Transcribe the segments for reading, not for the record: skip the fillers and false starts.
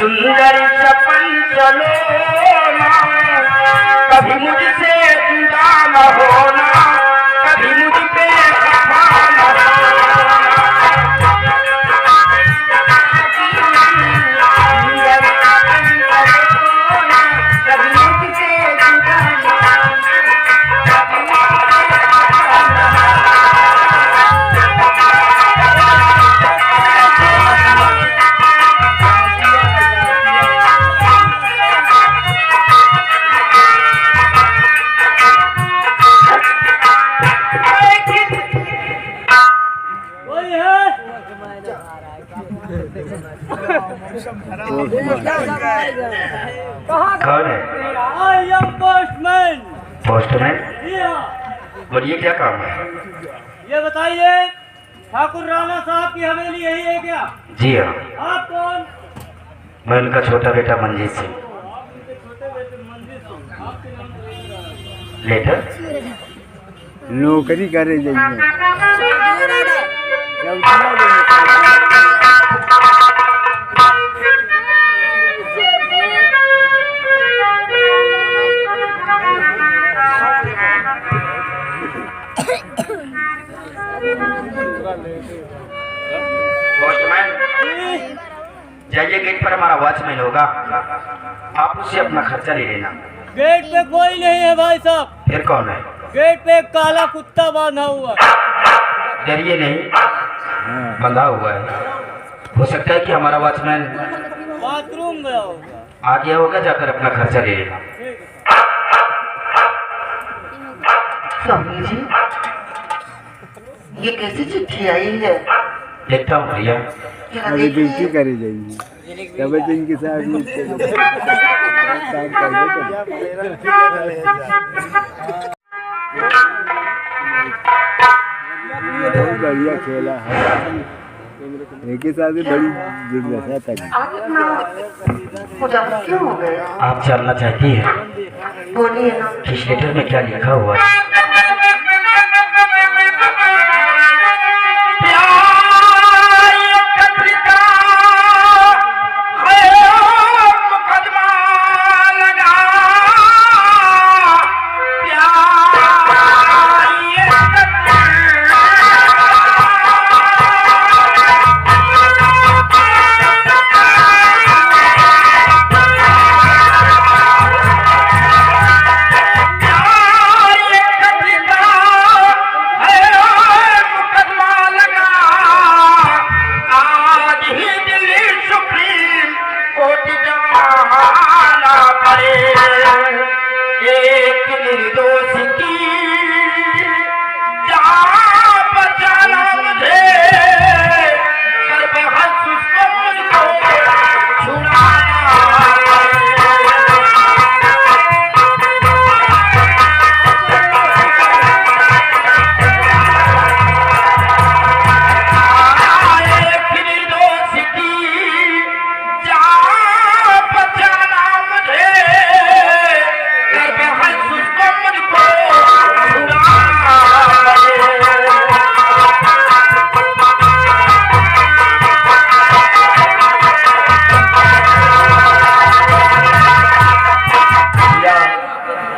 सुंदर सपन चलो ना, कभी मुझसे जुदा न होना, कभी मुझ पे खफा न होना। सुंदर सपन चलो ना, कभी मुझसे जुदा न होना, कभी मुझ पे खफा न होना। कौन है? I am postman. पोस्टमैन? बोलिए क्या काम है? ये बताइए, ठाकुर राणा साहब की हवेली यही है क्या? जी हाँ। आप कौन? मैं उनका छोटा बेटा मंजीत सिंह। छोटे बेटे मंजीत सिंह, आपके नाम लेटर नौकरी करे जाइए। पोस्टमैन जाइए, गेट पर हमारा वॉचमैन होगा, आप उससे अपना खर्चा ले लेना। गेट पे कोई नहीं है भाई साहब। फिर कौन है? गेट पे एक काला कुत्ता बांधा हुआ। डरिए नहीं, बंधा हुआ है। हो सकता है कि हमारा वॉचमैन बाथरूम गया होगा। आ गया होगा, जाकर अपना खर्चा ले लेना। स्वामी जी, ये कैसी चिट्ठी आई है? देखता हूँ भैया। अभी ड्यूटी करे जाइए, तब इनके साथ काम कर बहुत बढ़िया खेला है। एक ही साथ बड़ी दुर्दशा तक। आप इतना उदास क्यों हो गए? आप जानना चाहती हैं बोलिए ना। कि इस लेटर में क्या लिखा हुआ है?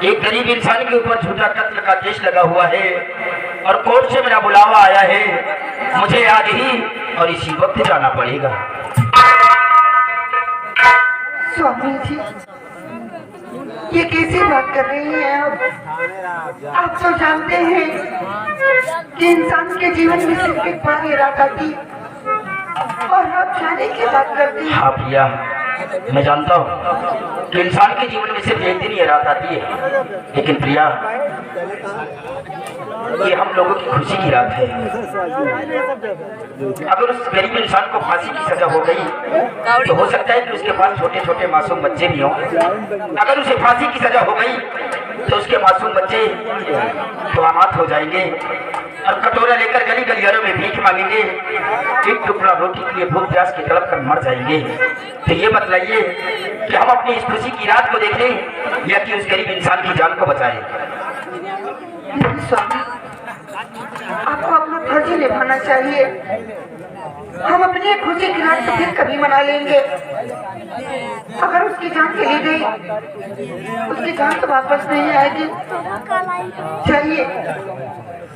एक गरीब इंसान के ऊपर झूठा कत्ल का केस लगा हुआ है और कोर्ट से मेरा बुलावा आया है। मुझे आज ही और इसी वक्त जाना पड़ेगा। स्वामी जी, ये कैसी बात कर रही हैं आप तो जानते हैं कि इंसान के जीवन में सिर्फ एक बार इरादा थी और आप जाने की बात करती हैं। हाँ प्रिया, मैं जानता हूँ कि इंसान के जीवन में सिर्फ एक दिन ही रात आती है, लेकिन प्रिया ये हम लोगों की खुशी की रात है। अगर उस गरीब इंसान को फांसी की सजा हो गई तो हो सकता है कि उसके पास छोटे छोटे मासूम बच्चे भी हों। अगर उसे फांसी की सजा हो गई तो उसके मासूम बच्चे तो अनाथ हो जाएंगे और कटोरा लेकर गली गलियारों में भीख मांगेंगे। एक टुकड़ा रोटी के लिए भूख प्यास की तड़प कर मर जाएंगे। तो ये बतलाइए कि हम अपनी इस खुशी की रात को देखें या कि उस गरीब इंसान की जान को बचाएं? स्वामी, आपको अपना फर्ज निभाना चाहिए। हम अपनी खुशी की रात तो फिर कभी मना लेंगे। अगर उसकी जान चली गई, उसकी जान तो वापस नहीं आएगी। चलिए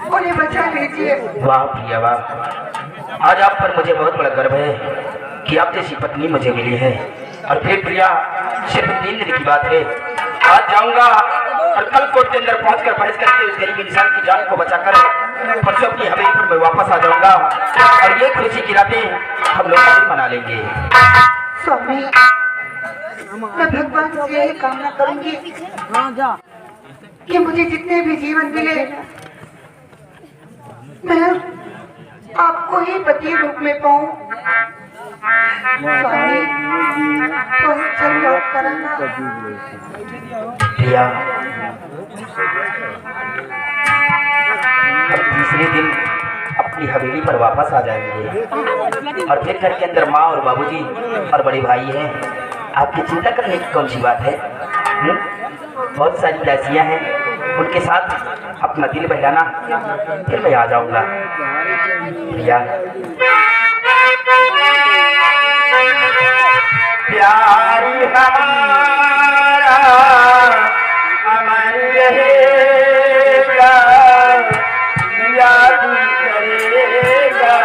उन्हें बचा लीजिए। वाह प्रिया वाह, आज आप पर मुझे बहुत बड़ा गर्व है कि आप जैसी पत्नी मुझे मिली है। और फिर प्रिया, सिर्फ 3 दिन की बात है, आज जाऊंगा और कल कोर्ट के अंदर पहुंचकर बहस करके उस गरीब इंसान की जान को बचाकर परसों अपनी हवेली पर मैं वापस आ जाऊंगा और ये खुशी की रातें हम लोग फिर मना लेंगे। स्वामी, मैं भगवान से यही कामना करूंगी कि मुझे जितने भी जीवन मिले मैं आपको ही पति रूप में पाऊं। स्वामी, तो चल लौट कर आना। प्रिया, हम तीसरे दिन अपनी हवेली पर वापस आ जाएंगे और फिर घर के अंदर माँ और बाबूजी और बड़े भाई हैं। आपकी चिंता करने की कौन सी बात है? बहुत सारी दासियां हैं, उनके साथ अपना दिल बहलाना, फिर मैं आ जाऊंगा। प्रिया, प्यारी हमारा अमर रहेगा, याद करेगा।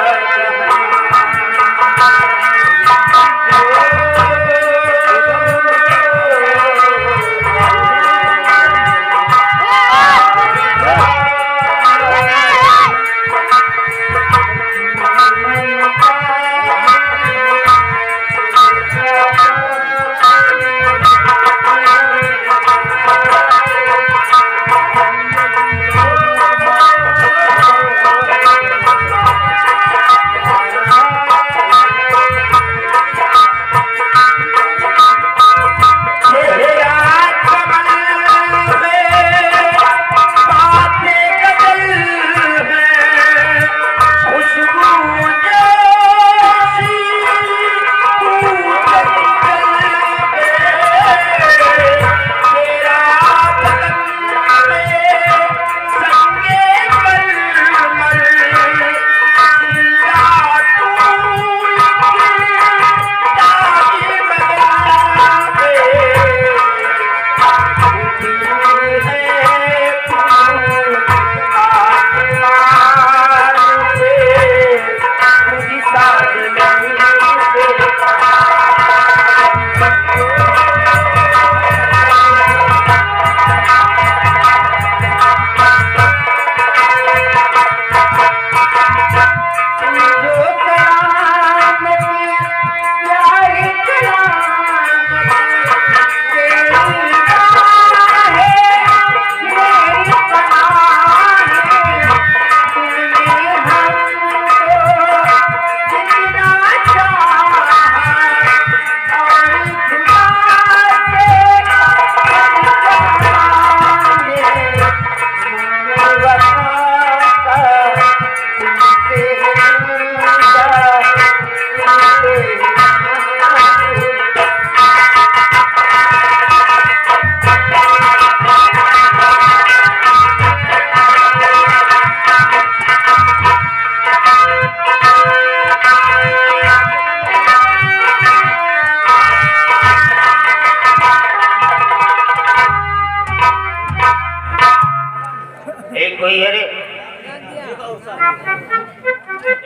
एक कोई है रे,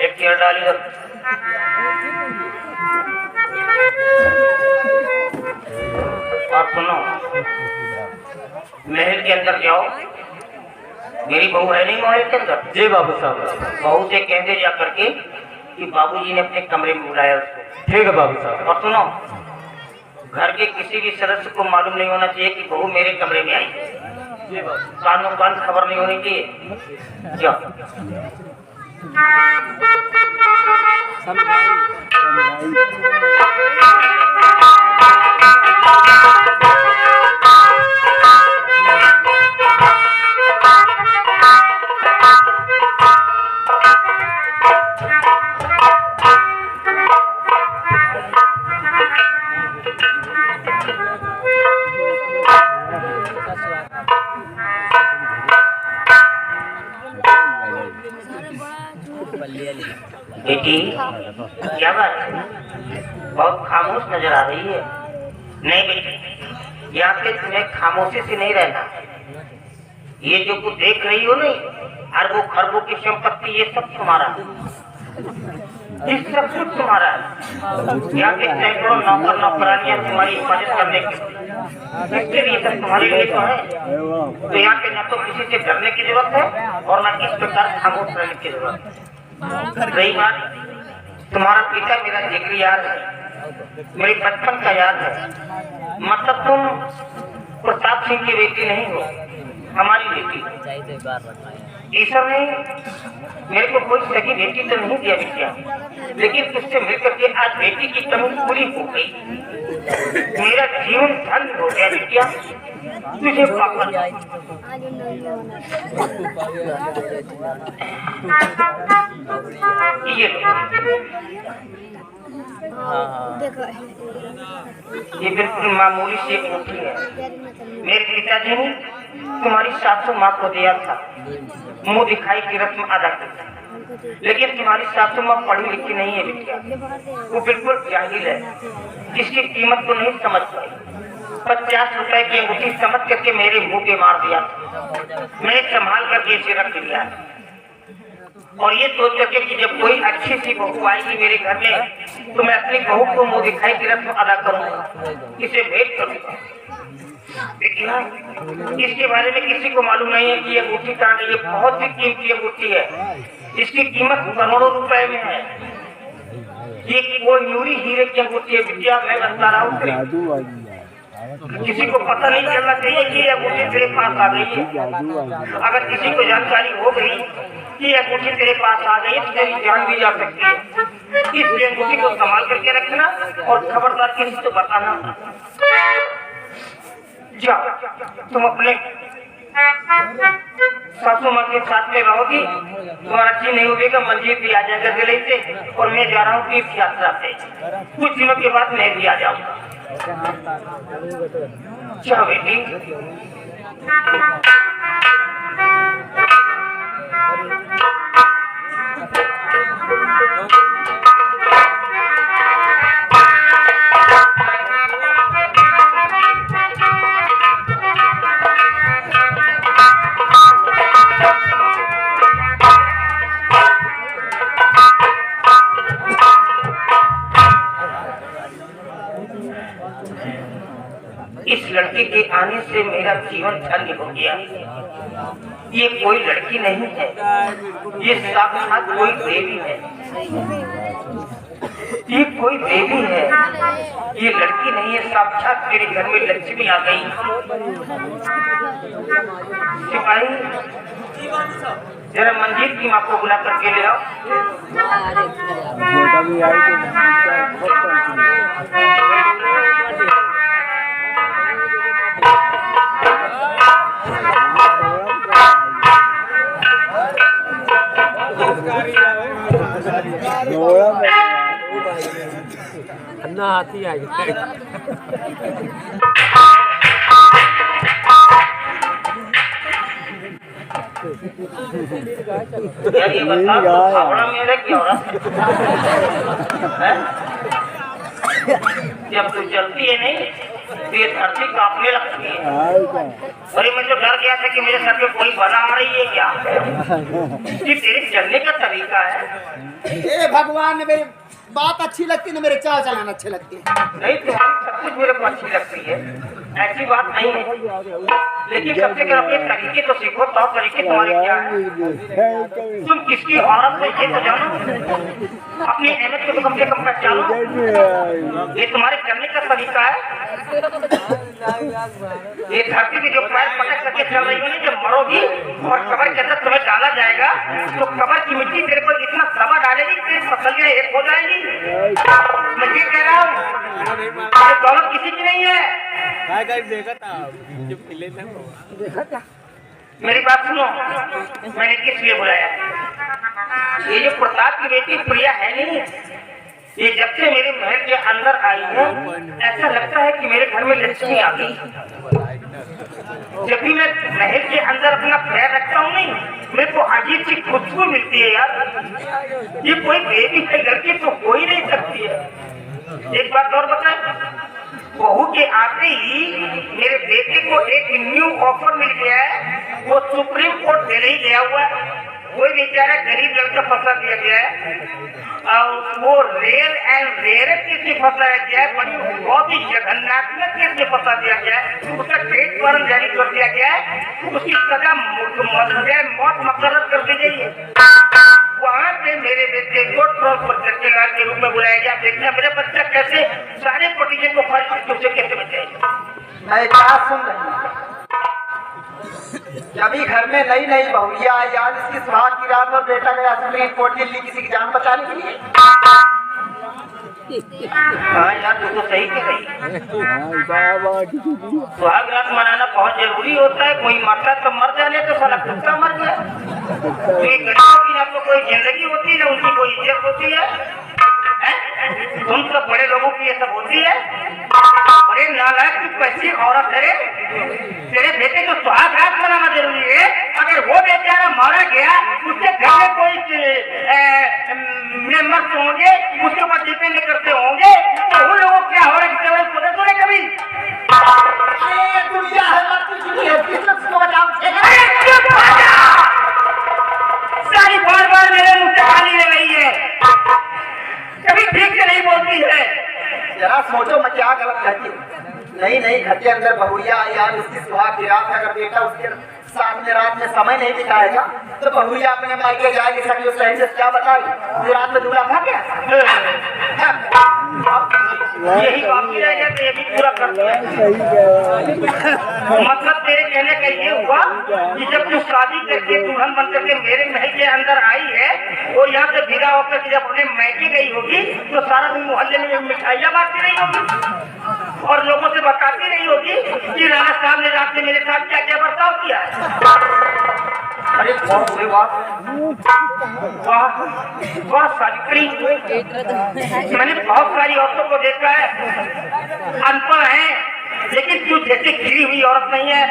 एक चेयर डाली है। और सुनो, महल के अंदर जाओ, मेरी बहू है नहीं महल के अंदर? जी बाबू साहब। बहू से कह दे जा करके कि बाबूजी ने अपने कमरे में बुलाया उसको। ठीक है बाबू साहब। और सुनो, घर के किसी भी सदस्य को मालूम नहीं होना चाहिए कि बहू मेरे कमरे में आई। कानों कान खबर नहीं होनी चाहिए। जाओ। बेटी क्या बात है, बहुत खामोश नजर आ रही है। नहीं बेटी, यहाँ पे तुम्हें खामोशी से नहीं रहना। ये जो कुछ देख रही हो नहीं, अरबों खरबों की संपत्ति, ये सब तुम्हारा, ये सब कुछ तुम्हारा है। यहाँ के सैकड़ों नौकर नौकरानियां तुम्हारी हिफाजत करने के लिए सब तुम्हारे लिए तो है। तो यहाँ पे न तो किसी से डरने की जरूरत है और न किस प्रकार खामोश रहने की जरूरत है। रही बात, तुम्हारा पिता मेरा जिगरी याद है, मेरे बचपन का याद है। मतलब तुम प्रताप सिंह की बेटी नहीं हो, हमारी बेटी। ईश्वर ने मेरे को कोई सगी बेटी तो नहीं दिया बिटिया, लेकिन तुझसे मिलकर के आज बेटी की कमी पूरी हो गई। मेरा जीवन धन्य हो गया बिटिया, तुझे पाकर। ये बिल्कुल मामूली सी एक मुट्ठी है। मेरे पिताजी ने तुम्हारी सासू माँ को दिया था मुंह दिखाई की रस्म अदा करना, लेकिन तुम्हारी सासू माँ पढ़ी लिखी नहीं है बिटिया, वो बिल्कुल जाहिल है, जिसकी कीमत को नहीं समझ पाई। 50 रुपए की अंगूठी समझ करके मेरे मुंह पे मार दिया था। मैं संभाल करके इसे रख दिया और ये सोच करके कि जब कोई अच्छी सी बहू आएगी मेरे घर में तो मैं अपनी बहू को मुंह दिखाई की रस्म अदा करूंगा, इसे भेंट करूंगा। इसके बारे में किसी को मालूम नहीं है कि ये अंगूठी कहाँ है। ये बहुत ही कीमती अंगूठी है, इसकी कीमत करोड़ों रुपए में है। ये कोई नूरी हीरे की अंगूठी है बिटिया, मैं बता रहा हूँ। किसी को पता नहीं चलना चाहिए कि ये अंगूठी तेरे पास आ गई है। अगर किसी को जानकारी हो गई कि ये अंगूठी तेरे पास आ गई तो तेरी जान भी जा सकती है। इसलिए अंगूठी को संभाल करके रखना और खबरदार किसी को बताना। जाओ, तुम अपने सासू माँ के साथ में रहोगी, तुम्हारा जी नहीं होगा, मंजीर भी आ जाएगा दिल्ली से और मैं जा रहा हूँ तीर्थ यात्रा पे। कुछ दिनों के बाद मैं भी आ जाऊंगा। चलो बेटी। इस लड़की के आने से मेरा जीवन धन्य हो गया। ये कोई लड़की नहीं है, ये साक्षात कोई देवी है। ये कोई देवी है, ये लड़की नहीं है, साक्षात मेरे घर में लक्ष्मी आ गई। सिपाही जरा मंजीर की माँ को बुला करके ले आओ। ना हाथी आ गया। ये बताओ हावड़ा मेरे क्या हो रहा है? जब तू चलती है नहीं तो ये धरती कांपने लगती है। अरे मैं तो डर गया था कि मेरे सर पे कोई बला आ रही है क्या। ये तेरे चलने का तरीका है। ए भगवान, मेरी बात अच्छी लगती है, मेरे चाल चलाना अच्छे लगते हैं। नहीं, तुम्हारी सब कुछ मेरे को अच्छी लगती है, ऐसी बात नहीं है, लेकिन सबसे अगर अपने तरीके तो सीखो। तो तरीके तुम्हारे क्या है? तुम किसकी औरत हो ये तो जानो, अपनी अहमियत को तो कम से कम पहचानो। ये तुम्हारे करने का तरीका है। ये धरती के जो पैर पटक करके चल रही है, जब मरोगी और कब्र के अंदर तुम्हें डाला जाएगा तो कब्र की मिट्टी तेरे को इतना दबा डालेगी कि पसलियां एक हो जाएगी। मैं ये कह रहा हूँ, ये दौलत किसी की नहीं है। मेरी बात सुनो, मैंने किस लिए बुलाया? ये जो प्रताप की बेटी प्रिया है नहीं, ये जब से मेरे महल के अंदर आई है ऐसा लगता है कि मेरे घर में लक्ष्मी आ गई। जब भी मैं महल के अंदर अपना पैर रखता हूँ नहीं, मेरे को अजीब सी खुशबू मिलती है यार। ये कोई बेबी है लड़की तो हो ही नहीं सकती है। एक बात और बताए, बहू के आते ही मेरे बेटे को एक न्यू ऑफर मिल गया है, वो सुप्रीम कोर्ट दिल्ली गया हुआ है। कोई बेचारा गरीब लड़का फंसा दिया गया है और वो रेयर एंड रेयर केस में फंसाया गया है, बड़ी बहुत ही जघन्यात्मक केस में फंसा दिया गया है। उसका डेथ वारंट जारी कर दिया गया है, उसकी सजा मौत मुकर्रर कर दी गई है। वहाँ पे मेरे बेटे को ट्रांसफर करके लाल के रूप में बुलाया गया। देखना मेरा बच्चा कैसे सारे पोजीशन को फर्ज से कैसे बचाएगा। मैं क्या सुन रही हूँ? अभी घर में नई नई बहुरिया आई, आज इसकी सुहाग की रात और बेटा गया सुप्रीम कोर्ट दिल्ली किसी की जान बचाने के लिए। हाँ यार, तू तो सही कह रही है। सुहाग रात मनाना बहुत जरूरी होता है। कोई मरता तो मर जाने तो साला कुत्ता मर गया। गरीबों की ना तो कोई जिंदगी होती है, ना उनकी कोई इज्जत होती है। तुम सब बड़े लोगों की ये सब होती है। अरे नालायक, तू कैसी औरत है? तेरे बेटे को सुहाग रात मनाना जरूरी है। अगर वो बेचारा मारा गया, उसके घर में कोई मेंबर होंगे, उसके ऊपर डिपेंड करते होंगे, तो उन लोगों क्या हो रहा है सोचा तो नहीं कभी? दुनिया है मत कुछ नहीं है, किसको बचाओ? सारी बार बार मेरे मुंह से गाली ले रही है, कभी ठीक से नहीं बोलती है। जरा सोचो मैं क्या गलत कहती हूँ। नहीं नहीं, घर के अंदर बहुरिया आई, आज उसकी सुहाग की रात है। अगर बेटा उसके साथ में रात में समय नहीं बिताएगा तो बहुरिया अपने मायके जाएगी। सभी उस से क्या बताएगी? पूरी रात में दूल्हा था क्या? यही बाकी रह गया, तो ये भी पूरा कर दिया। मतलब तेरे कहने का ये हुआ कि जब तू शादी करके दुल्हन बन करके मेरे महल के अंदर आई है और यहाँ से विदा होकर जब अपने मैके गई होगी तो सारा दिन मोहल्ले में मिठाइयाँ बांटती रही होगी और लोगों से बताती रही होगी कि राणा साहब ने रात में मेरे साथ क्या क्या बर्ताव किया। अरे बहुत बुरी बात, वाह वाह सावित्री। मैंने बहुत सारी औरतों को देखा है, अनपढ़ है, लेकिन तू जैसे गिरी हुई औरत नहीं है।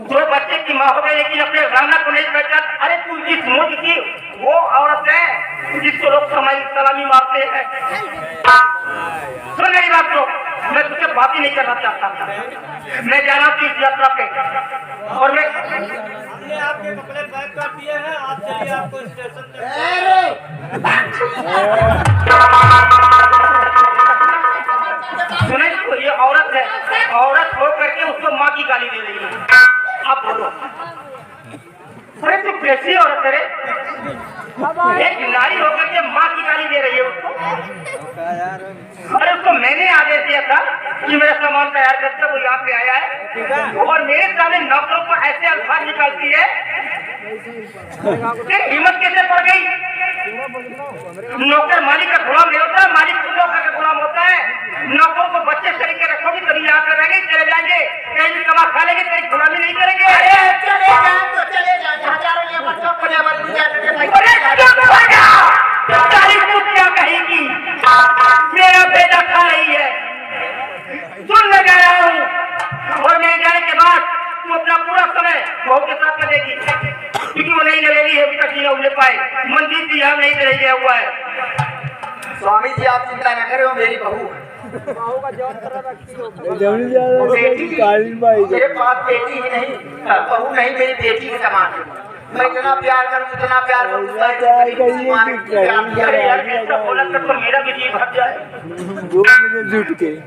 दो बच्चे की माँ हो गई लेकिन अपने राना को नहीं पहचान। अरे तू जिस मुल्क की वो औरत है जिसको लोग सलामी मारते हैं। सुन मेरी बात को, मैं तुझसे बात ही नहीं करना चाहता। मैं जा रहा हूँ इस यात्रा पे और मैं आपके कपड़े पैक कर दिए हैं, आप चलिए, आपको स्टेशन सुने तो ये औरत है, औरत हो करके उसको माँ की गाली दे रही है। आप बोलो, अरे तू कैसी औरत है? एक नारी होकर के माँ की गाली दे रही है उसको। अरे उसको मैंने आदेश दिया था कि मेरा सामान तैयार करके वो यहाँ पे आया है और मेरे सामने नौकरों को ऐसे अल्फाज निकालती है। फिर हिम्मत कैसे पड़ गई? नौकर मालिक का गुलाम नहीं होता, मालिक नौकर का गुलाम होता है। नौकरों को बच्चे तरीके रखोगे तभी यहाँ पे रहेंगे, चले जाएंगे, कहीं भी कमा खा लेंगे, तेरी गुलामी नहीं करेंगे। चले जाए तो चले जाए, हजारों लेबर चौक पर लेबर सारी कुछ क्या कहेगी? मेरा बेटा खा रही है, सुन लगा रहा हूँ और मेरे जाने के बाद तू अपना पूरा समय बहू के साथ में देगी क्योंकि वो नहीं लगेगी अभी तक नहीं उठने पाए। मंदिर भी यहाँ नहीं रह गया हुआ है। स्वामी जी आप चिंता न करें, वो मेरी बहू है। मेरे पास बेटी ही नहीं, बहू नहीं, मेरी बेटी के समान है। मैं इतना प्यार करूँ, इतना प्यार करूँ, तो मेरा भी जी भर जाए।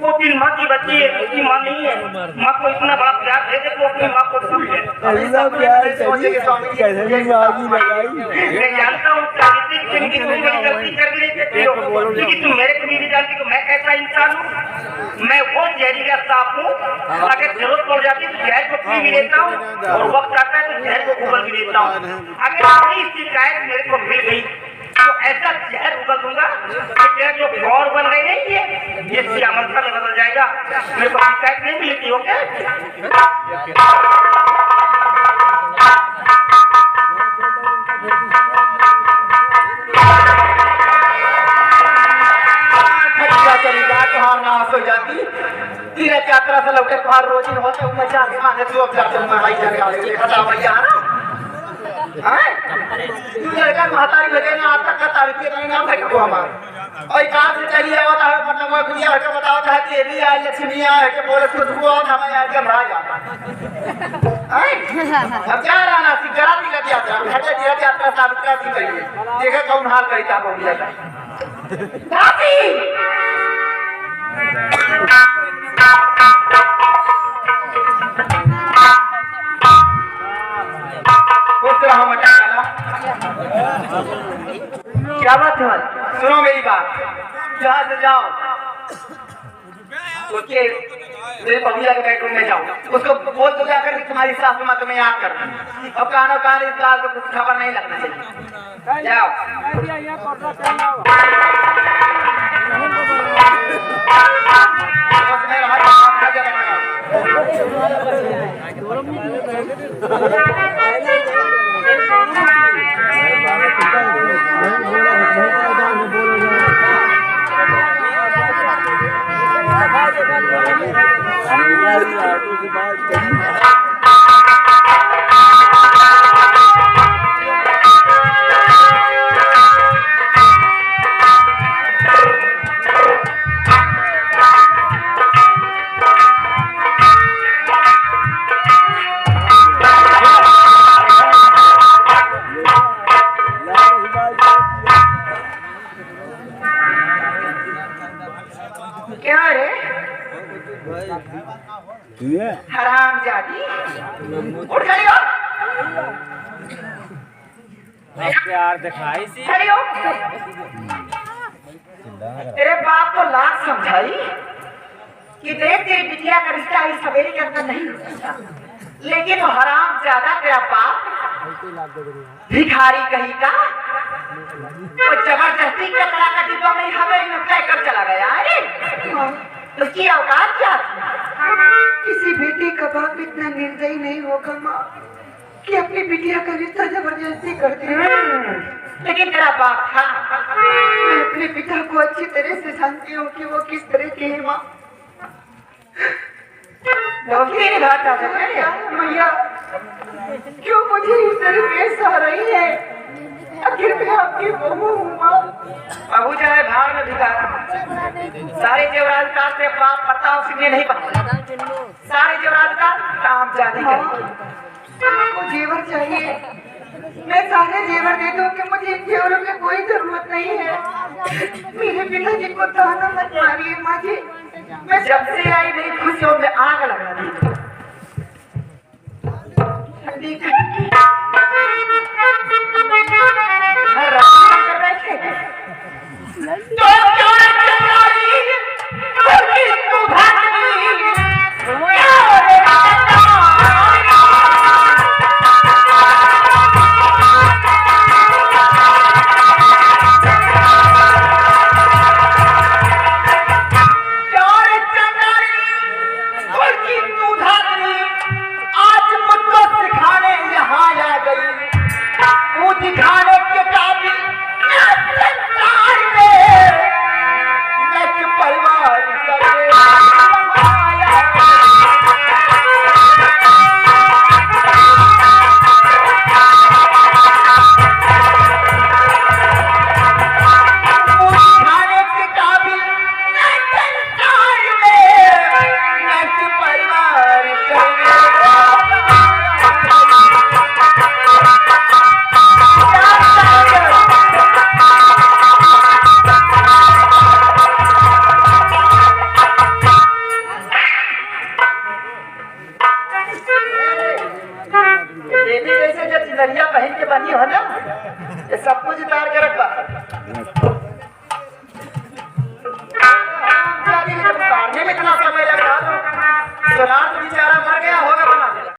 वो भी माँ की बच्ची है, उसकी माँ नहीं है। माँ को इतना बड़ा प्यार दे दे तो अपनी माँ को भूल जाए। मैं जानता हूँ कि तुम बड़ी गलती कर भी नहीं सकती हो, क्योंकि तुम मेरे को भी नहीं जानती कि मैं कैसा इंसान हूँ। मैं वो जहरीला सांप हूँ, अगर जरूरत पड़ जाती है तो जहर को पी भी लेता हूँ और वक्त आता है तो जहर को उगल भी लेता हूँ। अगर कोई शिकायत मेरे को मिल गई तो ऐसा जहर उगल दूंगा कि तेरा जो गौर बन रही है ये श्यामलता में बदल जाएगा। मेरे को शिकायत नहीं मिलती हो क्या? चली जा तुहार नाश हो जाती तीर्थ यात्रा से लौटे तुहार रोजी होते मैं जाके माने तू अब जाके मैं चले आ रही खता भैया ना हैं तू लड़का महतारी लगे ना आज तक का तारीख के नाम है को हमारा और कहां से चली आवता है मतलब मैं गुड़िया के बताओ था कि भी आई लक्ष्मी है कि बोले खुद को हमें आ के भाग जाता हैं अब क्या रहना सी गराती का यात्रा हटे तीर्थ यात्रा सावित्रा जी करिए देखा कौन हाल करता हो गया दादी क्या बात है सुनो मेरी बात जहाँ से जाओ उसके मेरे बबुआ के बेडरूम में जाओ उसको बोल दो जाकर तुम्हारी सासू माँ तुम्हें याद कर और कानो कान इस बात को कुछ खबर नहीं लगना चाहिए जाओ क्या रे हराम जादी उठ खड़ी हो प्यार दिखाई सी खड़ी हो तेरे बाप को लाख समझाई कि देख तेरी बिटिया का रिश्ता इस सवेरे के अंदर नहीं हो सकता लेकिन हराम ज्यादा तेरा बाप भिखारी कहीं का और जबरदस्ती कचरा का डिब्बा में हमें तय कर चला गया अरे उसकी औकात क्या थी किसी बेटे का बाप इतना निर्दयी नहीं होगा माँ कि अपनी बिटिया का रिश्ता जबरदस्ती करते लेकिन तेरा बाप था मैं अपने पिता को अच्छी तरह से जानती हूँ कि वो किस तरह के हैं माँ मैया क्यों मुझे इस तरह पेश आ रही है आखिर मैं आपकी बहू हूँ माँ बहू चाहे भाग में भिखारा सारे जेवरात का से बाप प्रताप सिंह ने नहीं पकड़ा सारे जेवरात का काम जाने को जेवर चाहिए मैं सारे जेवर दे दूँ कि मुझे इन जेवरों की कोई जरूरत नहीं है मेरे पिताजी को ताना मत मारिए माँ जी मैं जब से आई मेरी खुशियों में आग लगा दी बहन के बनी हो ना ये सब कुछ उतार के रखा में इतना